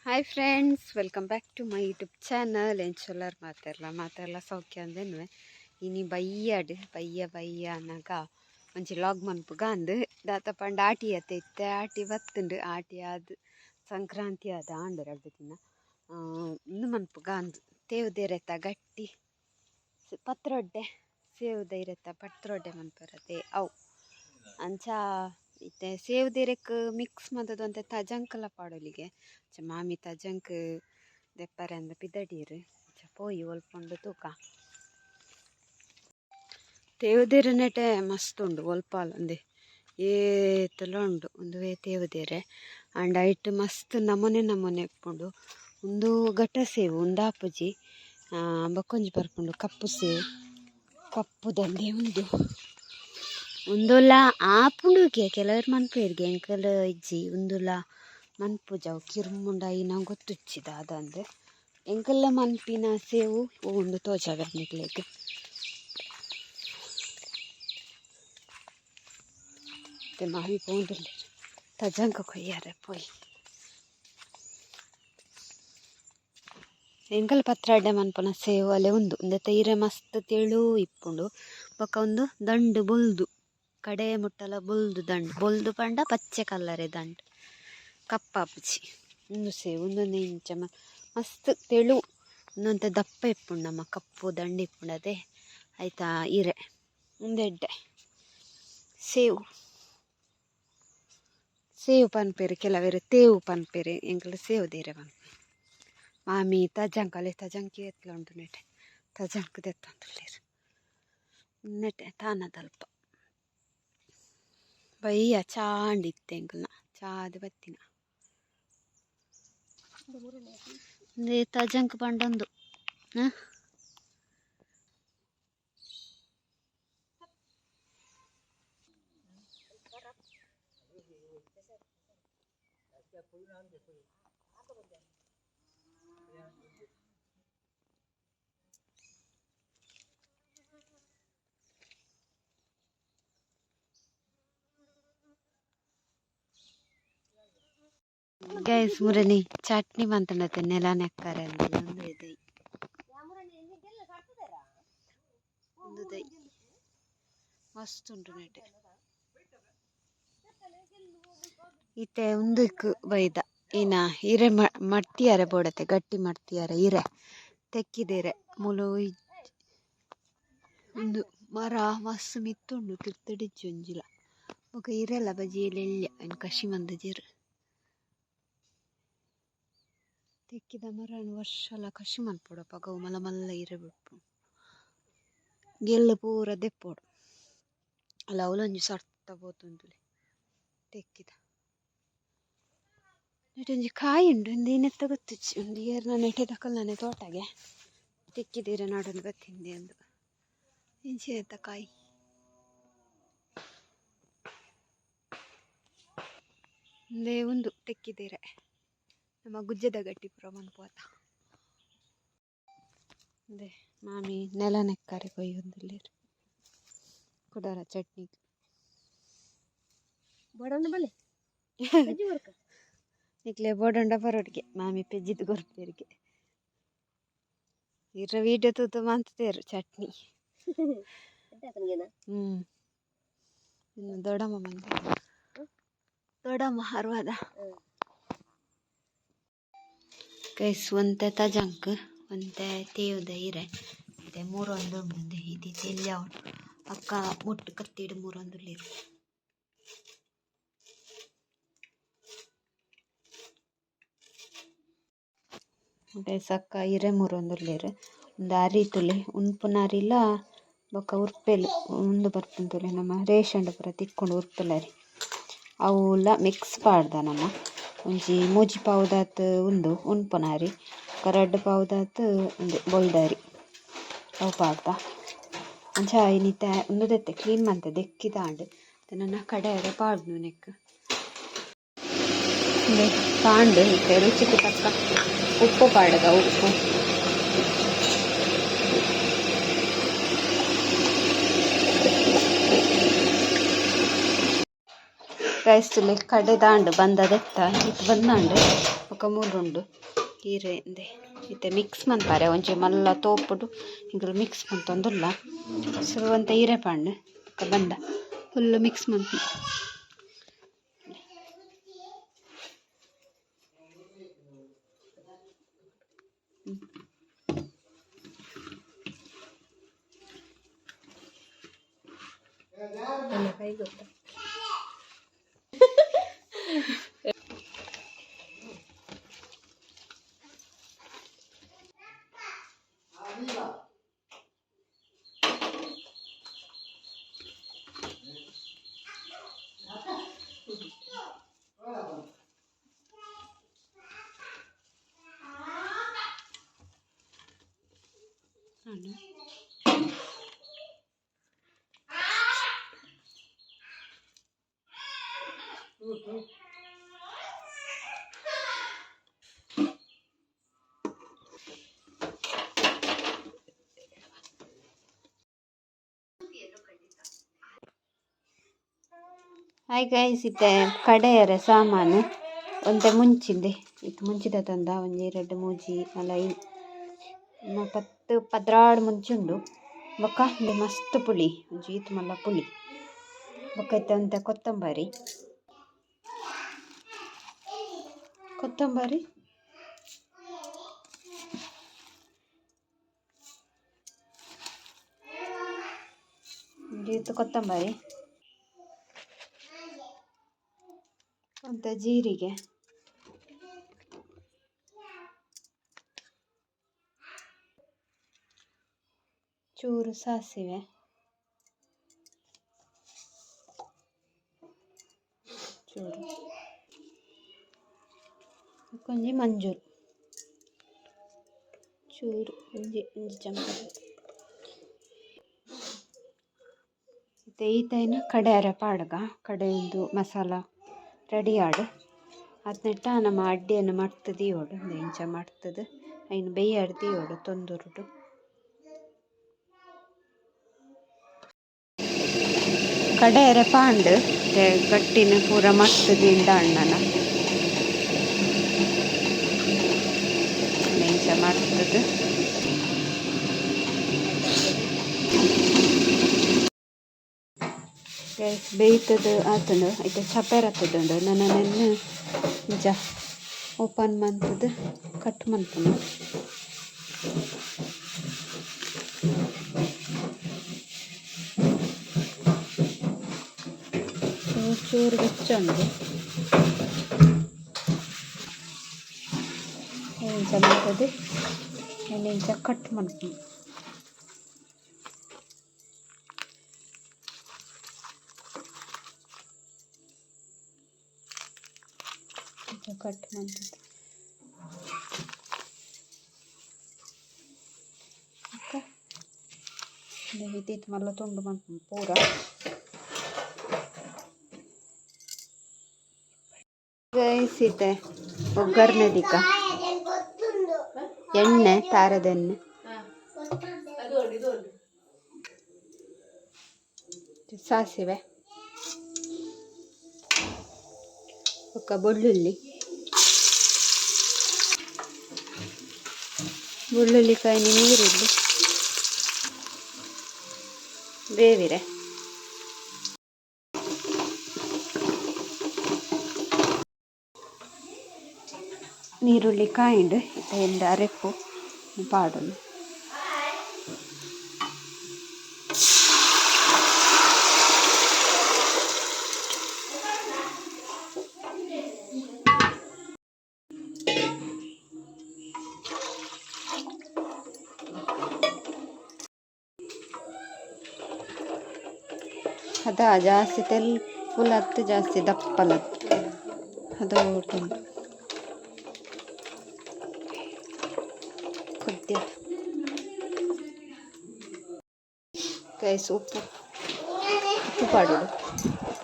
Hi friends, welcome back to my YouTube channel. ಎಂಚೊಲ್ಲರ್ ಮಾತೆರ್ಲ ಸೌಖ್ಯ ಅಂದೇನುವೆ ಇನಿ ಬಯ್ಯ ಅನ್ನಗ ಒಂಚಿ ಲಾಗ್ ಮನ್ಪುಗ ಅಂದು ದಾತ ಪಂಡ ಆಟಿ ಅತ್ತೆ ಆಟಿ ಬತ್ತುಂಡು ಆಟಿ ಆದ್ ಸಂಕ್ರಾಂತಿ ಆದ ಆಂಡರ್ ಅಡ್ದಿನ ಇಂದು ಮನ್ಪುಗ ಅಂದು ತೇವ್ದೇರೆತ್ತ ಗಟ್ಟಿ ಪತ್ರೊಡ್ಡೆ ಸೇವ್ದೈರೆತ್ತ ಪತ್ರೊಡ್ಡೆ ಮನ್ಪರತೆ ಅವು ಅಂಚ ಇತ್ತೆ ಸೇವ್ದೆರೆಕ್ ಮಿಕ್ಸ್ ಮದ್ದದು ಅಂತ ತಜಂಕಲ ಪಾಡೋಲಿಗೆ ಮಾಮಿ ತಜಂಕ್ ದೆಪ್ಪರೆ ಅಂದ ಪಿದಡೀರು ಪೋಯಿ ಒಲ್ಪೊಂಡು ತೂಕ ತೇವದೇರೆ ನೆಟೆ ಮಸ್ತ್ ಉಂಡು ಒಲ್ಪಾಲ ಅಂದೆ ಏತಲ ಉಂಡು ಒಂದು ತೇವದೇರೆ ಅಂಡ್ ಐಟ್ ಮಸ್ತ್ ನಮೂನೆ ಇಪ್ಪುಂಡು ಒಂದು ಗಟ್ಟ ಸೇವು ಒಂದು ಆಪುಜಿ ಬಕ್ಕೊಂಜಿ ಬರ್ಪುಂಡು ಕಪ್ಪು ಸೇವು ಕಪ್ಪುದಂದೆ ಒಂದುಲ ಆಪುಂಡುಗೆ ಕೆಲವರು ಮನ್ಪೇರ್ಗೆ ಎಂಕಲ್ ಇಜ್ಜಿ ಒಂದುಲ ಮನ್ಪುಜವು ಕಿರ್ಮುಂಡ ನಾವು ಗೊತ್ತುಚ್ಚಿದ ಅದಂದ್ರೆ ಎಂಕಲ್ಲ ಮನ್ಪಿನ ಸೇವು ಒಂದು ತೋಜಾವೆ ನಿಗ್ಲೆಗ್ ಮತ್ತೆ ಮಾವಿ ಪೋಂದಿಲ್ಲ ತಜಂಕ ಕೊಯ್ಯಾರೆ ಪೋಯ್ ಎಂಕಲ್ ಪತ್ರಡ್ಡೆ ಮನ್ಪನ ಸೇವು ಅಲೆ ಒಂದು ತೈರೆ ಮಸ್ತ್ ತೆಳು ಇಪ್ಪುಂಡು ಬೊಕ್ಕ ಒಂದು ದಂಡು ಬೊಲ್ದು ಕಡೆ ಮುಟ್ಟಲ ಬೊಲ್ದು ದಂಡು ಬೊಲ್ದು ಪಂಡ ಪಚ್ಚೆ ಕಲ್ಲರೆ ದಂಡು ಕಪ್ಪಾಪುಜಿ ಒಂದು ಸೇವು ಒಂದೊಂದು ಇಂಚ ಮಸ್ತ್ ತೆಳು ಒಂದೊಂದು ದಪ್ಪ ಇಪ್ಪುಂಡು ನಮ್ಮ ಕಪ್ಪು ದಂಡು ಇಪ್ಪುಂಡು ಅದೇ ಆಯ್ತಾ ಇರೆ ಒಂದೆಡ್ಡೆ ಸೇವು ಪನ್ಪೇರು ಕೆಲವೇರು ತೇವು ಪನ್ಪೇರು ಎಂಕಲು ಸೇವು ದೇರೆ ಪನ್ಪೇರು ಮಾಮಿ ತಜಂಕಿ ಎತ್ತಲ ಉಂಟು ನೆಟೆ ತಜಂಕ್ ದೆತ್ತೊಂದುಲ್ಲೇರು ನೆಟೆ ತಾನದಲ್ಪ ಬಯ್ಯ ಚಾಂಡಿತ್ತೆ ಎಂಕಲ್ನ ಚಾದ ಬತ್ತಿನ ತಜಂಕ್ ಪಂಡೊಂದು ಗೈಸ್ ಮುರನಿ ಚಟ್ನಿ ಮಂತಂಡತೆ ನೆಲ ನೆಕ್ಕರೆ ಒಂದು ದೈ ಮಸ್ತ್ ಉಂಟು ನೆಟೆ ಈತೆ ಒಂದಕ್ಕೆ ಬೈದ ಇನ್ನ ಹಿರೆ ಮಟ್ತಿಯಾರೆ ಬೋಡತೆ ಗಟ್ಟಿ ಮಾಡ್ತಿಯಾರೆ ಹಿರೆ ತೆಕ್ಕಿದೇರೆ ಮುಲು ಒಂದು ಮರ ಮಸ್ತ್ ಮಿತ್ತುಂಡು ತಿರ್ತಡಿಜ್ಜಿ ಒಂಜಿಲ ಬೊಕ ಹಿರೆಲ್ಲ ಬಜಿಯಲ್ಲಿ ಎಳ್ಯ ಇನ್ನು ಕಷಿ ಮಂದ ಜೀರು ತೆಕ್ಕಿದ ಮರನು ವರ್ಷಲ ಕಷಿ ಮನ್ಪೋಡು ಪಗವು ಮಲ್ಲ ಹಿರೆ ಬಿಡ್ಪು ಗೆಲ್ಲು ಪೂರ ದೆಪ್ಪೋಡು ಅಲ್ಲ ಅವಲೊಂಜಿ ಸರ್ತ ಪೋತುಂದುಲೆ ತೆಕ್ಕಿದ ನೆಟೊಂಜಿ ಕಾಯಿ ಉಂಡು ಇಂದೇನೆತ್ತ ಗೊತ್ತಿಚ್ಚಿ ಒಂದು ಏರ್ನ ನೆಟೆ ತಕಲ್ನೇ ತೋಟಗೆ ತೆಕ್ಕಿದೀರ ನಾಡೊಂದು ಬತ್ತಿಂದೆ ಅಂದು ಇಂಚೆತ್ತ ಕಾಯಿ ಒಂದೇ ಒಂದು ತೆಕ್ಕಿದೀರೆ ನಮ್ಮ ಗುಜ್ಜದ ಗಟ್ಟಿ ಪುರ ಮನ್ಪೋತ ಅದೇ ಮಾಮಿ ನೆಲ ನೆಕ್ಕರೆ ಕೊಯ್ಯೊಂದುಲ್ಲೇರು ಕುಡಾರ ಚಟ್ನಿ ಬೋಡಂಡ ಬಲೆ ನಿಕ್ಲೆ ಬೋಡಂಡ ಪರೋಡ್ಗೆ ಮಾಮಿ ಪೆಜ್ಜಿದ್ ಗೊರ್ಪೇರಿಗೆ ಇರ ವೀಡಿಯೋ ತೂತು ಮಂತೇರು ಚಟ್ನಿ ಇನ್ನು ದೊಡ್ಡಮ್ಮ ಬಂದ ದೊಡ್ಡಮ್ಮ ಹರ್ವಾದ ಕೈಸ್ ಒಂತೆ ತಜಂಕ್ ಒಂತೆ ತೇವ್ದ ಹಿರೆ ಮತ್ತೆ ಮೂರೊಂದು ಉಂಡು ಇದು ತೆಲ್ಯ ಅಕ್ಕ ಮುಟ್ಟು ಕತ್ತಿಡು ಮೂರೊಂದುಲ್ಲೇರು ಸಕ್ಕ ಹಿರೆ ಮೂರೊಂದುಲ್ಲೇರು ಒಂದು ಅರಿತುಲೆ ಉನ್ಪುನ ಅರಿಲ ಬೊಕ್ಕ ಉರ್ಪೆಲು ಒಂದು ಬರ್ಪುಂತುಲೆ ನಮ್ಮ ರೇಷಂಡ್ ಪೂರ ತಿಕ್ಕೊಂಡು ಉರ್ಪೆಲರಿ ಅವುಲ ಮಿಕ್ಸ್ ಪಾಡ್ದ ನಮ್ಮ ಒಂಜಿ ಮೂಜಿ ಪಾವುದಾತ್ ಉಂದು ಉನ್ಪುನಾರಿ ರಡ್ಡ್ ಪಾವುದಾತ್ ಉಂದು ಬೊಲ್ದಾರಿ ಅವು ಪಾಡ್ದ ಅಂಚ ಇನ್ನಿತ್ತೆ ಒಂದು ದೆತ್ತೆ ಕ್ಲೀನ್ ಮಂತೆ ದೆಕ್ಕಿದಾಂಡ್ ನನ್ನ ಕಡೆಯರೆ ಪಾಡ್ನು ನೆಕ್ ಪಾಂಡ್ ಇತ್ತೆ ರುಚಿಗೆ ತಕ್ಕ ಉಪ್ಪು ಪಾಡ್ದ ಉಪ್ಪು ರೈಸ್ ತುಲೆ ಕಡೆ ದಾಂಡ್ ಬಂದದೆತ್ತ ಇದು ಬಂದಾಂಡ್ ఒక ಮೂರುಂಡು ಹೀರೆಂದೆ ಇತ್ತೆ ಮಿಕ್ಸ್ ಮನ್ಪಾರೆ ಒಂಚೆ ಮಲ್ಲ ತೋಪುಡು ಹಿಂಗಲು ಮಿಕ್ಸ್ ಮಂತೊಂದುಲ್ಲ ಸುರುವಂತ ಹೀರೆ ಪಾಂಡು ಬಂದ ಫುಲ್ಲು ಮಿಕ್ಸ್ ಮನ್ಪು ಕೈ ಗೊತ್ತಾ ಹಾಯ್ ಗೈಸ್ ಇತ್ತೆ ಕಡೆಯರೆ ಸಾಮಾನು ಒಂತೆ ಮುಂಚಿಂದೆ ಇದು ಮುಂಚಿದ ತಂದ ಒಂಜಿ 2 ಮೂಜಿ ಅಲ್ಲ 10 16 ಮುಂಚುಂಡು ಬೊಕ್ಕ ಮಸ್ತ್ ಪುಳಿ ಒಂಜಿ ಈತ್ ಮಲ್ಲ ಪುಳಿ ಬೊಕ್ಕ ಇತ್ತೆ ಒಂತೆ ಕೊತ್ತಂಬರಿ ಒಂಜಿ ಈತ್ ಕೊತ್ತಂಬರಿ ಒಂತೆ ಜೀರಿಗೆ ಚೂರು ಸಾಸಿವೆ ಚೂರು ಒಂಜಿ ಮಂಜೂರು ಚೂರು ಒಂಜಿ ಚಮಚ ಮತ್ತೆ ಈತೈನ ಕಡೆಯರ ಪಾಡ್ಗ ಕಡೆಯಿಂದು ಮಸಾಲ ರೆಡಿ ಆಡು ಅದ್ನೆಟ್ಟ ನಮ್ಮ ಅಡ್ಡಿಯನ್ನು ಮಾಡ್ತದೆ ಓಡು ಇಂಚ ಮಾಡ್ತದೆ ಐನು ಬೇಯ್ಯಾಡ್ದು ಓಡು ತೊಂದೂರುಡು ಕಡೆಯರೆ ಪಾಂಡು ಗಟ್ಟಿನ ಪೂರ ಮಟ್ಟದಿಂದ ಅಣ್ಣನ ಇಂಚ ಮಾಡ್ತದೆ ಬೇಯ್ತದ ಆತಂಡು ಐತೆ ಚಪೇರ್ ಹತ್ತದುಂಡು ನನ್ನ ನಿಜ ಓಪನ್ ಮಂತದ್ದು ಕಟ್ ಮಂತನು ಚೂರು ಬೆಚ್ಚುಂಡು ಇಂಚ ಮಾಡ್ತದೆ ಇಂಚ ಕಟ್ ಮಾಡ್ತೀನಿ ಕಟ್ ಮಾಡ್ತದೆ ಇತ್ತಿತ್ತು ಮಲ್ಲ ತುಂಡು ಮಾಡ್ತೀನಿ ಪೂರ ಗೈಸಿತೆ ಒಗ್ಗರಣೆ ದಿಕ್ಕ ಎಣ್ಣೆ ತಾರದ ಎಣ್ಣೆ ಸಾಸಿವೆ ಒಕ್ಕ ಬೆಳ್ಳುಳ್ಳಿ ಕಾಯಿ ನೀರುಳ್ಳಿ ಬೇವಿರೆ ನೀರುಳ್ಳಿ ಕಾಯಿಂಡು ಎಂದ ಅರೆಪ್ಪು ಪಾಡಲು ಅದ ಜಾಸ್ತಿ ಫುಲ್ ಜಾಸ್ತಿ ದಪ್ಪಲತ್ತು ಅದು ಉಂಟು ಕೊದ್ಯ ಕೈಸು ಉಪ್ಪು ಪಾಡೋದು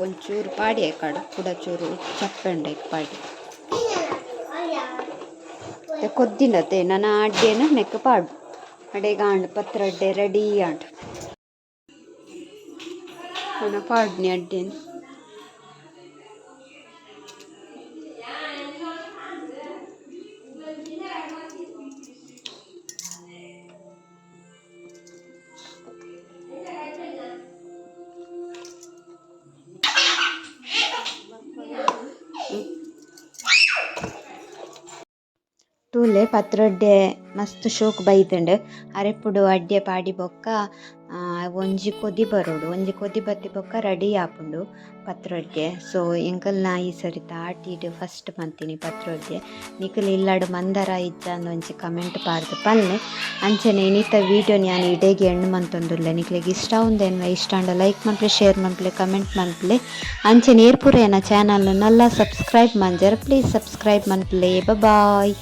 ಒಂಚೂರು ಪಾಡಿ ಕಾಡು ಕೂಡ ಚೂರು ಚಪ್ಪೆಂಡೆ ಪಾಡಿ ಕೊದ್ದಿನತೆ ನನ್ನ ಅಡ್ಡೆನ ನೆಕ್ ಪಾಡು ಅಡೆಗಾಂಡ್ ಪತ್ರ ಅಡ್ಡೆ ರೆಡಿ ಆಂಡ್ ನನ್ನ ಪಾಡ್ನಿ ಅಡ್ಡೆನು ತೂಲೆ ಪತ್ರೊಡ್ಡೆ ಮಸ್ತ್ ಶೋಕ್ ಬೈತುಂಡು ಅರೆಪುಡು ಅಡ್ಡೆ ಪಾಡಿ ಬೊಕ್ಕ ಒಂಜಿ ಕೊದಿ ಬರೋಡು ಒಂಜಿ ಕೊದಿ ಬತ್ತಿ ಬೊಕ್ಕ ರೆಡಿ ಆಪುಂಡು ಪತ್ರೊಡ್ಡೆ. ಸೊ ಎಂಕಲ್ ನಾ ಈ ಸರಿ ಆಟಿಡ್ ಫಸ್ಟ್ ಮಂತೀನಿ ಪತ್ರೊಡ್ಡೆ. ನಿಕಲ್ ಇಲ್ಲಾಡು ಮಂದರ ಇಜ್ಜ ಒಂಜಿ ಕಮೆಂಟ್ ಪಾಡ್ದು ಪನ್ಲೆ. ಅಂಚನೆ ಇನ್ನಿತ ವೀಡಿಯೋ ನಾನು ಇಡೇಗೆ ಎಣ್ಣು ಮಂತೊಂದುಲ್ಲೆ. ನಿಕ್ಲೆಗ್ ಇಷ್ಟ ಉಂದೆನ್ಲ ಇಷ್ಟ ಅಂಡ ಲೈಕ್ ಮನ್ಪ್ಲೆ ಶೇರ್ ಮನ್ಪ್ಲೆ ಕಮೆಂಟ್ ಮನ್ಪ್ಲೆ. ಅಂಚನೆ ಏರ್ಪುರ channel Nalla subscribe ಮಂಜರ್ please subscribe ಮನ್ಪ್ಲೆ. Bye.